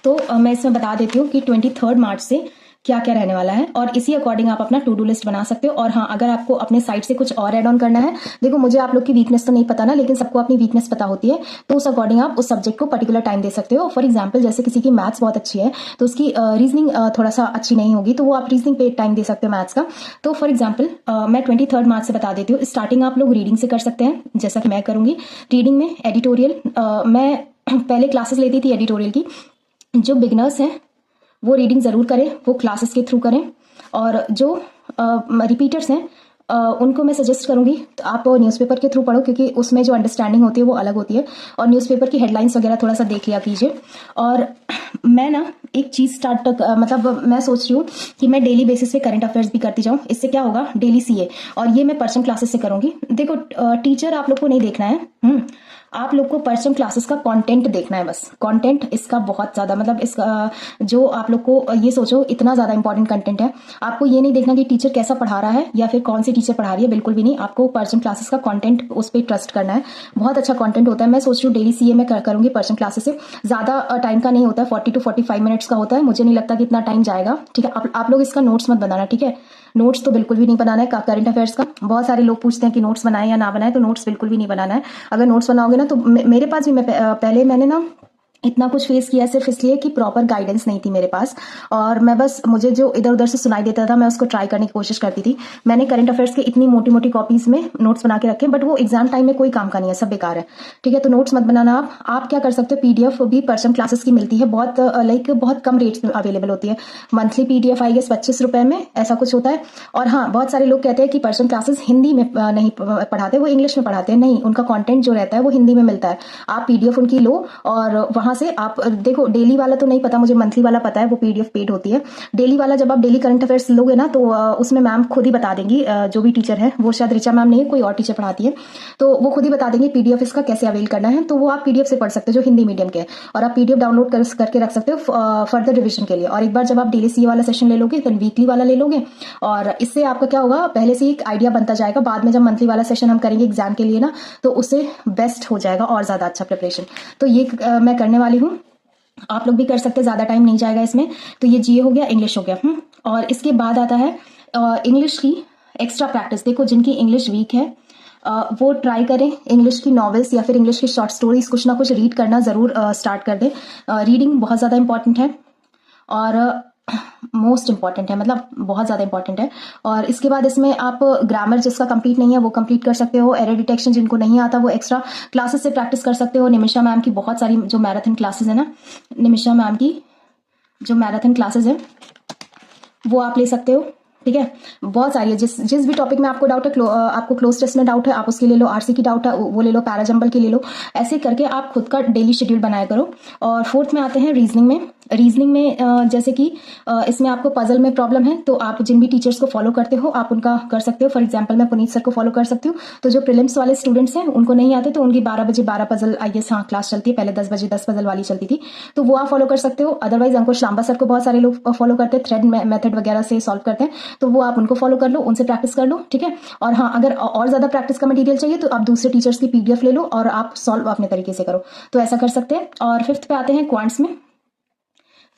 तो मैं इसमें बता देती हूँ कि 23 मार्च से क्या क्या रहने वाला है, और इसी अकॉर्डिंग आप अपना टू डू लिस्ट बना सकते हो। और हाँ, अगर आपको अपने साइड से कुछ और ऐड ऑन करना है, देखो मुझे आप लोग की वीकनेस तो नहीं पता ना, लेकिन सबको अपनी वीकनेस पता होती है, तो उस अकॉर्डिंग आप उस सब्जेक्ट को पर्टिकुलर टाइम दे सकते हो। फॉर एग्जाम्पल जैसे किसी की मैथ्स बहुत अच्छी है, तो उसकी रीजनिंग थोड़ा सा अच्छी नहीं होगी, तो वो आप रीजनिंग पे टाइम दे सकते हो मैथ्स का। तो फॉर एग्जाम्पल मैं 23 मार्च से बता देती हूँ। स्टार्टिंग आप लोग रीडिंग से कर सकते हैं, जैसा कि मैं करूंगी। रीडिंग में एडिटोरियल, मैं पहले क्लासेस लेती थी एडिटोरियल की। जो बिगनर्स हैं वो रीडिंग ज़रूर करें, वो क्लासेस के थ्रू करें, और जो रिपीटर्स हैं उनको मैं सजेस्ट करूंगी तो आप न्यूज़पेपर के थ्रू पढ़ो, क्योंकि उसमें जो अंडरस्टैंडिंग होती है वो अलग होती है, और न्यूज़पेपर की हेडलाइंस वगैरह थोड़ा सा देख लिया कीजिए। और मैं ना एक चीज़ मतलब मैं सोच रही हूँ कि मैं डेली बेसिस पे करंट अफेयर्स भी करती जाऊँ। इससे क्या होगा, डेली CA, और ये मैं पर्सनल क्लासेस से करूँगी। देखो टीचर आप लोग को नहीं देखना है, आप लोग को पर्सनल क्लासेस का कंटेंट देखना है, बस कंटेंट इसका बहुत ज़्यादा, मतलब इसका जो आप लोग को ये सोचो इतना ज़्यादा इंपॉर्टेंट कंटेंट है। आपको ये नहीं देखना कि टीचर कैसा पढ़ा रहा है या फिर कौन सी टीचर पढ़ा रही है, बिल्कुल भी नहीं। आपको पर्सनल क्लासेस का कंटेंट, उस पर ट्रस्ट करना है, बहुत अच्छा कंटेंट होता है। मैं सोच रही हूँ डेली CA में करूँगी पर्सनल क्लासेस से। ज़्यादा टाइम का नहीं होता है, 40 to 45 मिनट्स का होता है। मुझे नहीं लगता कि इतना टाइम जाएगा, ठीक है। आप लोग इसका नोट्स मत बनाना, ठीक है, नोट्स तो बिल्कुल भी नहीं बनाना है करंट अफेयर्स का। बहुत सारे लोग पूछते हैं कि नोट्स बनाए या ना बनाए, तो नोट्स बिल्कुल भी नहीं बनाना है। अगर नोट्स बनाओगे ना, तो मेरे पास भी, मैंने ना इतना कुछ फेस किया सिर्फ इसलिए कि प्रॉपर गाइडेंस नहीं थी मेरे पास, और मैं बस मुझे जो इधर उधर से सुनाई देता था मैं उसको ट्राई करने की कोशिश करती थी। मैंने करंट अफेयर्स के इतनी मोटी मोटी कॉपीज में नोट्स बना के रखे, बट वो एग्जाम टाइम में कोई काम का नहीं है, सब बेकार है। ठीक है, तो नोट्स मत बनाना। आप क्या कर सकते हो, पीडीएफ भी पर्सनल क्लासेस की मिलती है, बहुत बहुत कम रेट्स में अवेलेबल होती है। मंथली पीडीएफ आई गेस 25 रुपए में ऐसा कुछ होता है। और हाँ, बहुत सारे लोग कहते हैं कि पर्सनल क्लासेस हिंदी में नहीं पढ़ाते, वो इंग्लिश में पढ़ाते हैं। नहीं, उनका कॉन्टेंट जो रहता है वो हिंदी में मिलता है। आप पीडीएफ उनकी लो और वहां से आप देखो। डेली वाला तो नहीं पता मुझे, मंथली वाला पता है, वो पीडीएफ पेड होती है। डेली वाला जब आप डेली करंट अफेयर्स लोगे ना तो उसमें मैम खुद ही बता देंगी, जो भी टीचर है, वो शायद ऋचा मैम नहीं है, कोई और टीचर पढ़ाती है, तो वो खुद ही बता देंगे पीडीएफ इसका कैसे अवेल करना है। तो वो आप पीडीएफ से पढ़ सकते हो जो हिंदी मीडियम के है, और आप पीडीएफ डाउनलोड करके रख सकते हो फर्दर रिविजन के लिए। और एक बार जब आप डेली सीए वाला सेशन ले लोगे देन वीकली वाला ले लोगे, और इससे आपका क्या होगा, पहले से एक आइडिया बनता जाएगा। बाद में जब मंथली वाला सेशन हम करेंगे एग्जाम के लिए ना, तो उससे बेस्ट हो जाएगा और ज्यादा अच्छा प्रिपरेशन। तो ये मैं करने वाली हूँ, आप लोग भी कर सकते हैं, ज्यादा टाइम नहीं जाएगा इसमें। तो ये जीए हो गया, इंग्लिश हो गया। और इसके बाद आता है इंग्लिश की एक्स्ट्रा प्रैक्टिस। देखो, जिनकी इंग्लिश वीक है वो ट्राई करें इंग्लिश की नॉवेल्स या फिर इंग्लिश की शॉर्ट स्टोरीज, कुछ ना कुछ रीड करना जरूर स्टार्ट कर दें। रीडिंग बहुत ज़्यादा इंपॉर्टेंट है, और मोस्ट इंपॉर्टेंट है, मतलब बहुत ज़्यादा इंपॉर्टेंट है। और इसके बाद इसमें आप ग्रामर जिसका कंप्लीट नहीं है वो कंप्लीट कर सकते हो। एरर डिटेक्शन जिनको नहीं आता वो एक्स्ट्रा क्लासेस से प्रैक्टिस कर सकते हो। निमिषा मैम की बहुत सारी जो मैराथन क्लासेस है ना, निमिषा मैम की जो मैराथन क्लासेस है वो आप ले सकते हो। ठीक है, बहुत सारी है। जिस जिस भी टॉपिक में आपको डाउट है, आपको क्लोज टेस्ट में डाउट है, आप उसके ले लो। आरसी की डाउट है वो ले लो, पैराजंबल की ले लो। ऐसे करके आप खुद का डेली शेड्यूल बनाया करो। और फोर्थ में आते हैं रीजनिंग में। रीजनिंग में जैसे कि इसमें आपको पजल में प्रॉब्लम है तो आप जिन भी टीचर्स को फॉलो करते हो आप उनका कर सकते हो। फॉर एग्जाम्पल मैं पुनीत सर को फॉलो कर सकती हूँ। तो जो प्रीलिम्स वाले स्टूडेंट्स हैं उनको नहीं आते तो उनकी 12 बजे 12 पजल आई गेस हाँ क्लास चलती है, पहले 10 बजे 10 पजल वाली चलती थी, तो वो आप फॉलो कर सकते हो। अदरवाइज अंकुश लांबा सर को बहुत सारे लोग फॉलो करते हैं, थ्रेड मेथड वगैरह से सॉल्व करते हैं, तो वो आप उनको फॉलो कर लो, उनसे प्रैक्टिस कर लो। ठीक है, और हाँ, अगर और ज्यादा प्रैक्टिस का मटेरियल चाहिए तो आप दूसरे टीचर्स की पीडीएफ ले लो और आप सॉल्व अपने तरीके से करो, तो ऐसा कर सकते हैं। और फिफ्थ पे आते हैं क्वांट्स में।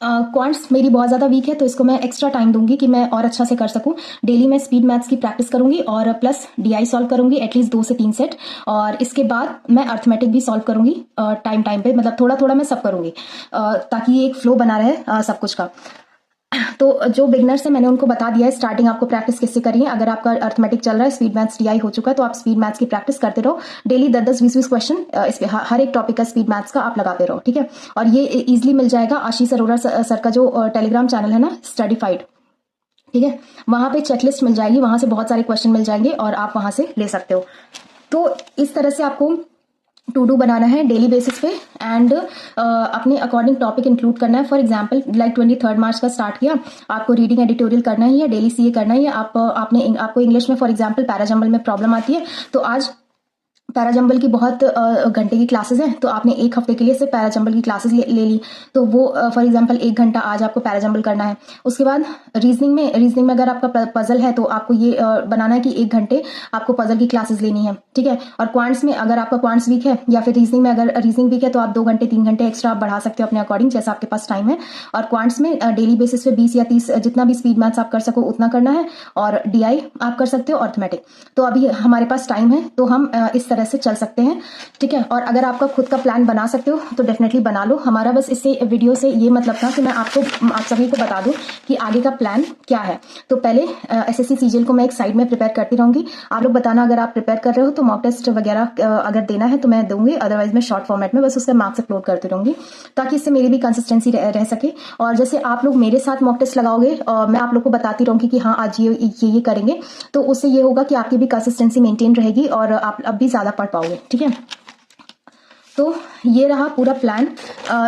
क्वांट्स मेरी बहुत ज़्यादा वीक है तो इसको मैं एक्स्ट्रा टाइम दूंगी कि मैं और अच्छा से कर सकूं। डेली मैं स्पीड मैथ्स की प्रैक्टिस करूंगी और प्लस डीआई सॉल्व करूंगी एटलीस्ट 2 से 3 सेट, और इसके बाद मैं अर्थमेटिक भी सॉल्व करूंगी टाइम टाइम पे, मतलब थोड़ा थोड़ा मैं सब करूंगी ताकि ये एक फ्लो बना रहे सब कुछ का। तो जो बिगनर्स है मैंने उनको बता दिया है स्टार्टिंग आपको प्रैक्टिस किससे करनी है। अगर आपका अर्थमेटिक चल रहा है, स्पीड मैथ्स डीआई हो चुका है, तो आप स्पीड मैथ्स की प्रैक्टिस करते रहो डेली। 10-10 20-20 क्वेश्चन इस पे हर एक टॉपिक का स्पीड मैथ्स का आप लगाते रहो। ठीक है, और ये इजीली मिल जाएगा। आशीष अरोरा सर का जो टेलीग्राम चैनल है ना, स्टडीफाइड, ठीक है, वहां पे चेकलिस्ट मिल जाएगी, वहां से बहुत सारे क्वेश्चन मिल जाएंगे और आप वहां से ले सकते हो। तो इस तरह से आपको टू डू बनाना है डेली बेसिस पे, एंड अपने अकॉर्डिंग टॉपिक इंक्लूड करना है। फॉर एग्जांपल लाइक 23 मार्च का स्टार्ट किया, आपको रीडिंग एडिटोरियल करना है या डेली सीए करना है, या आपको इंग्लिश में फॉर एग्जांपल पैराजंबल में प्रॉब्लम आती है तो आज पैराजंबल की बहुत घंटे की क्लासेस हैं, तो आपने एक हफ्ते के लिए सिर्फ पैराजंबल की क्लासेस ले ली, तो वो फॉर एग्जांपल 1 घंटा आज आपको पैराजंबल करना है। उसके बाद रीजनिंग में अगर आपका पजल है तो आपको ये बनाना है कि 1 घंटे आपको पजल की क्लासेस लेनी है। ठीक है, और क्वांट्स में अगर आपका क्वांट्स वीक है या फिर रीजनिंग में अगर रीजनिंग वीक है तो आप 2 घंटे 3 घंटे एक्स्ट्रा आप बढ़ा सकते हो अपने अकॉर्डिंग, जैसा आपके पास टाइम है। और क्वांट्स में डेली बेसिस पे 20 या 30 जितना भी स्पीड मैथ्स आप कर सको उतना करना है, और डीआई आप कर सकते हो, अर्थमेटिक। तो अभी हमारे पास टाइम है तो हम इस तरह से चल सकते हैं। ठीक है, और अगर आपका खुद का प्लान बना सकते हो तो डेफिनेटली बना लो। हमारा बस इससे वीडियो से ये मतलब था कि मैं आप सभी को बता दूं कि आगे का प्लान क्या है। तो पहले एसएससी सीजीएल को मैं एक साइड में प्रिपेयर करती रहूंगी, आप लोग बताना अगर आप प्रिपेयर कर रहे हो तो मॉक टेस्ट वगैरह अगर देना है तो मैं दूंगी, अदरवाइज मैं शॉर्ट फॉर्मेट में बस उसके मार्क्स अपलोड करती रहूंगी ताकि इससे मेरी भी कंसिस्टेंसी रह सके। और जैसे आप लोग मेरे साथ मॉक टेस्ट लगाओगे मैं आप लोग को बताती रहूंगी कि हाँ आज ये करेंगे, तो उससे ये होगा कि आपकी भी कंसिस्टेंसी मेंटेन रहेगी और आप अब भी ज्यादा पढ़ पाओगे। ठीक है, तो ये रहा पूरा प्लान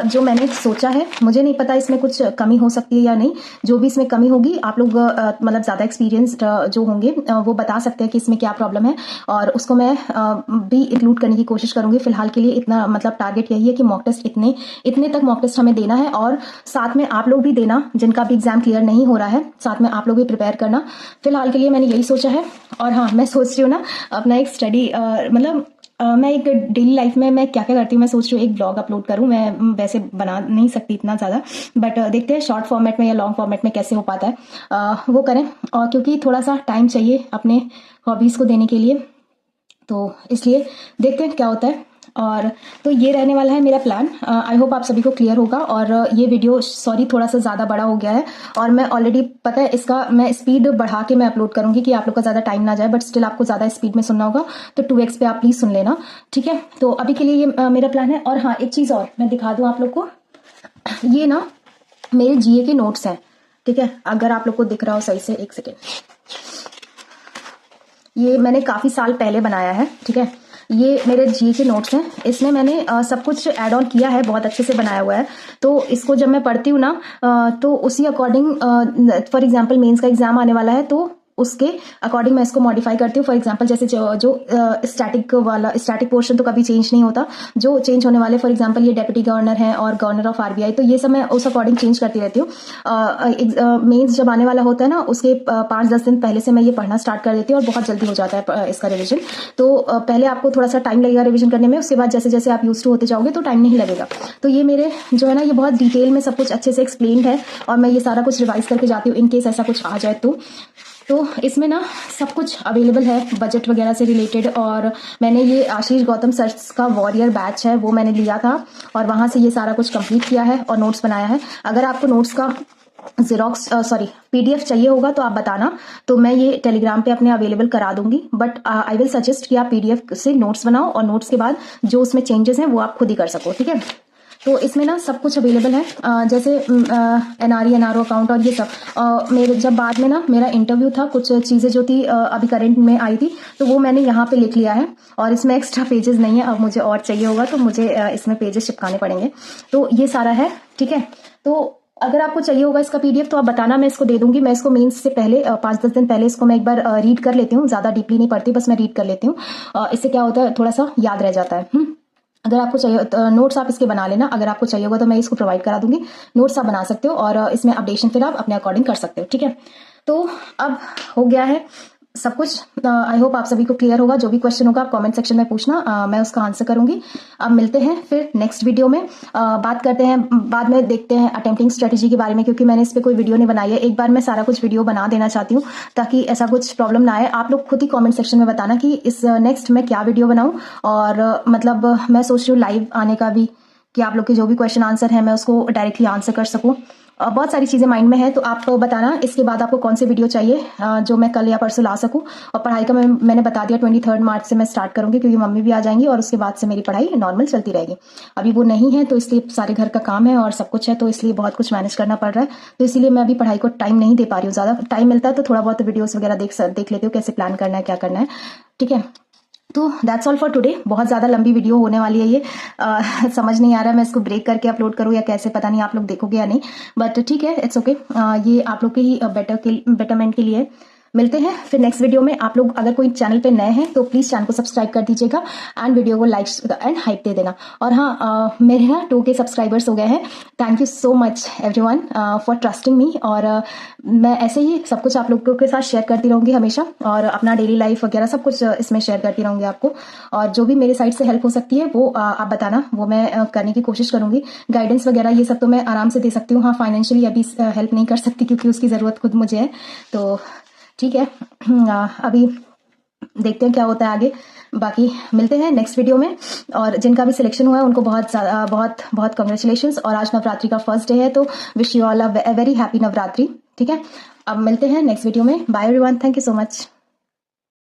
जो मैंने सोचा है। मुझे नहीं पता इसमें कुछ कमी हो सकती है या नहीं, जो भी इसमें कमी होगी आप लोग मतलब ज़्यादा एक्सपीरियंस जो होंगे वो बता सकते हैं कि इसमें क्या प्रॉब्लम है, और उसको मैं भी इंक्लूड करने की कोशिश करूंगी। फिलहाल के लिए इतना मतलब टारगेट यही है कि मॉक टेस्ट इतने तक मॉक टेस्ट हमें देना है, और साथ में आप लोग भी देना जिनका भी एग्जाम क्लियर नहीं हो रहा है, साथ में आप लोग भी प्रिपेयर करना। फिलहाल के लिए मैंने यही सोचा है। और हाँ, मैं सोच रही हूँ ना अपना एक स्टडी मतलब मैं एक डेली लाइफ में मैं क्या क्या करती हूँ, मैं सोच रही हूँ एक ब्लॉग अपलोड करूँ। मैं वैसे बना नहीं सकती इतना ज़्यादा, बट देखते हैं शॉर्ट फॉर्मेट में या लॉन्ग फॉर्मेट में कैसे हो पाता है वो करें। और क्योंकि थोड़ा सा टाइम चाहिए अपने हॉबीज़ को देने के लिए, तो इसलिए देखते हैं क्या होता है। और तो ये रहने वाला है मेरा प्लान। आई होप आप सभी को क्लियर होगा। और ये वीडियो सॉरी थोड़ा सा ज़्यादा बड़ा हो गया है, और मैं ऑलरेडी पता है इसका मैं स्पीड बढ़ा के मैं अपलोड करूँगी कि आप लोग का ज़्यादा टाइम ना जाए, बट स्टिल आपको ज़्यादा स्पीड में सुनना होगा तो 2x पे आप प्लीज़ सुन लेना, ठीक है। तो अभी के लिए ये मेरा प्लान है। और हाँ, एक चीज़ और मैं दिखा दूँ आप लोग को, ये ना मेरे GA के नोट्स हैं, ठीक है। अगर आप लोग को दिख रहा हो सही से, एक सेकेंड, ये मैंने काफ़ी साल पहले बनाया है, ठीक है। ये मेरे GA के नोट्स हैं, इसमें मैंने सब कुछ ऐड ऑन किया है, बहुत अच्छे से बनाया हुआ है। तो इसको जब मैं पढ़ती हूँ ना तो उसी अकॉर्डिंग, फॉर एग्जांपल मेंस का एग्जाम आने वाला है तो उसके अकॉर्डिंग मैं इसको मॉडिफाई करती हूँ। फॉर एग्जांपल जैसे जो स्टैटिक पोर्शन तो कभी चेंज नहीं होता, जो चेंज होने वाले फॉर एग्जांपल ये डेप्यूटी गवर्नर हैं और गवर्नर ऑफ RBI, तो ये सब मैं उस अकॉर्डिंग चेंज करती रहती हूँ। मेंस जब आने वाला होता है ना उसके 5-10 दिन पहले से मैं ये पढ़ना स्टार्ट कर देती हूँ और बहुत जल्दी हो जाता है इसका रिविजन। तो पहले आपको थोड़ा सा टाइम लगेगा रिविजन करने में, उसके बाद जैसे जैसे आप यूज टू होते जाओगे तो टाइम नहीं लगेगा। तो ये मेरे जो है ना, ये बहुत डिटेल में सब कुछ अच्छे से एक्सप्लेन्ड है, और मैं ये सारा कुछ रिवाइज करके जाती हूँ इनकेस ऐसा कुछ आ जाए तो इसमें ना सब कुछ अवेलेबल है बजट वगैरह से रिलेटेड। और मैंने ये आशीष गौतम सर का वॉरियर बैच है वो मैंने लिया था, और वहाँ से ये सारा कुछ कंप्लीट किया है और नोट्स बनाया है। अगर आपको नोट्स का PDF चाहिए होगा तो आप बताना, तो मैं ये टेलीग्राम पे अपने अवेलेबल करा दूंगी। बट आई विल सजेस्ट कि आप PDF से नोट्स बनाओ, और नोट्स के बाद जो उसमें चेंजेस हैं वो आप खुद ही कर सको, ठीक है। तो इसमें ना सब कुछ अवेलेबल है, जैसे NRE NRO अकाउंट और ये सब। मेरे जब बाद में ना मेरा इंटरव्यू था, कुछ चीज़ें जो थी अभी करंट में आई थी, तो वो मैंने यहाँ पे लिख लिया है, और इसमें एक्स्ट्रा पेजेस नहीं है। अब मुझे और चाहिए होगा तो मुझे इसमें पेजेस चिपकाने पड़ेंगे। तो ये सारा है, ठीक है। तो अगर आपको चाहिए होगा इसका PDF तो आप बताना, मैं इसको दे दूंगी। मैं इसको मेंस से पहले 5-10 दिन पहले इसको मैं एक बार रीड कर लेती हूँ, ज़्यादा डीपली नहीं पढ़ती, बस मैं रीड कर लेती हूँ। इससे क्या होता है, थोड़ा सा याद रह जाता है। अगर आपको चाहिए नोट्स आप इसके बना लेना, अगर आपको चाहिए होगा तो मैं इसको प्रोवाइड करा दूंगी। नोट्स आप बना सकते हो, और इसमें अपडेशन फिर आप अपने अकॉर्डिंग कर सकते हो, ठीक है। तो अब हो गया है सब कुछ। आई होप आप सभी को क्लियर होगा। जो भी क्वेश्चन होगा आप कमेंट सेक्शन में पूछना, मैं उसका आंसर करूंगी। अब मिलते हैं फिर नेक्स्ट वीडियो में, बात करते हैं, बाद में देखते हैं अटेम्प्टिंग स्ट्रेटेजी के बारे में, क्योंकि मैंने इस पर कोई वीडियो नहीं बनाई है। एक बार मैं सारा कुछ वीडियो बना देना चाहती हूँ ताकि ऐसा कुछ प्रॉब्लम ना आए। आप लोग खुद ही कॉमेंट सेक्शन में बताना कि इस नेक्स्ट मैं क्या वीडियो बनाऊँ, और मतलब मैं सोच रही हूँ लाइव आने का भी, कि आप लोग के जो भी क्वेश्चन आंसर है मैं उसको डायरेक्टली आंसर कर सकूँ। बहुत सारी चीज़ें माइंड में है, तो आप बताना इसके बाद आपको कौन सी वीडियो चाहिए जो मैं कल या परसों ला सकूं। और पढ़ाई का मैंने बता दिया 23 मार्च से मैं स्टार्ट करूंगी, क्योंकि मम्मी भी आ जाएंगी और उसके बाद से मेरी पढ़ाई नॉर्मल चलती रहेगी। अभी वो नहीं है तो इसलिए सारे घर का काम है और सब कुछ है, तो इसलिए बहुत कुछ मैनेज करना पड़ रहा है। तो इसलिए मैं अभी पढ़ाई को टाइम नहीं दे पा रही हूँ। ज़्यादा टाइम मिलता है तो थोड़ा बहुत वीडियोज़ वगैरह देख लेती हूँ, कैसे प्लान करना है, क्या करना है, ठीक है। तो दैट्स ऑल फॉर टुडे। बहुत ज़्यादा लंबी वीडियो होने वाली है ये, समझ नहीं आ रहा है मैं इसको ब्रेक करके अपलोड करूँ या कैसे, पता नहीं आप लोग देखोगे या नहीं, बट ठीक है, इट्स ओके। ये आप लोग के ही बेटरमेंट के लिए। मिलते हैं फिर नेक्स्ट वीडियो में। आप लोग अगर कोई चैनल पे नए हैं तो प्लीज़ चैनल को सब्सक्राइब कर दीजिएगा, एंड वीडियो को लाइक एंड हाइप दे देना। और हाँ, मेरे ना 2K सब्सक्राइबर्स हो गए हैं। Thank you so much everyone for trusting मी। और मैं ऐसे ही सब कुछ आप लोगों के साथ शेयर करती रहूँगी हमेशा, और अपना डेली लाइफ वगैरह सब कुछ इसमें शेयर करती रहूँगी आपको। और जो भी मेरे साइड से हेल्प हो सकती है वो आप बताना, वो मैं करने की कोशिश करूँगी। गाइडेंस वगैरह ये सब तो मैं आराम से दे सकती हूँ। हाँ, फाइनेंशियली अभी हेल्प नहीं कर सकती क्योंकि उसकी ज़रूरत खुद मुझे है, तो ठीक है। अभी देखते हैं क्या होता है आगे। बाकी मिलते हैं नेक्स्ट वीडियो में, और जिनका भी सिलेक्शन हुआ है उनको बहुत बहुत कॉन्ग्रेचुलेशंस। और आज नवरात्रि का फर्स्ट डे है, तो wish you all a very happy Navratri, ठीक है। अब मिलते हैं नेक्स्ट वीडियो में। Bye everyone, thank you so much.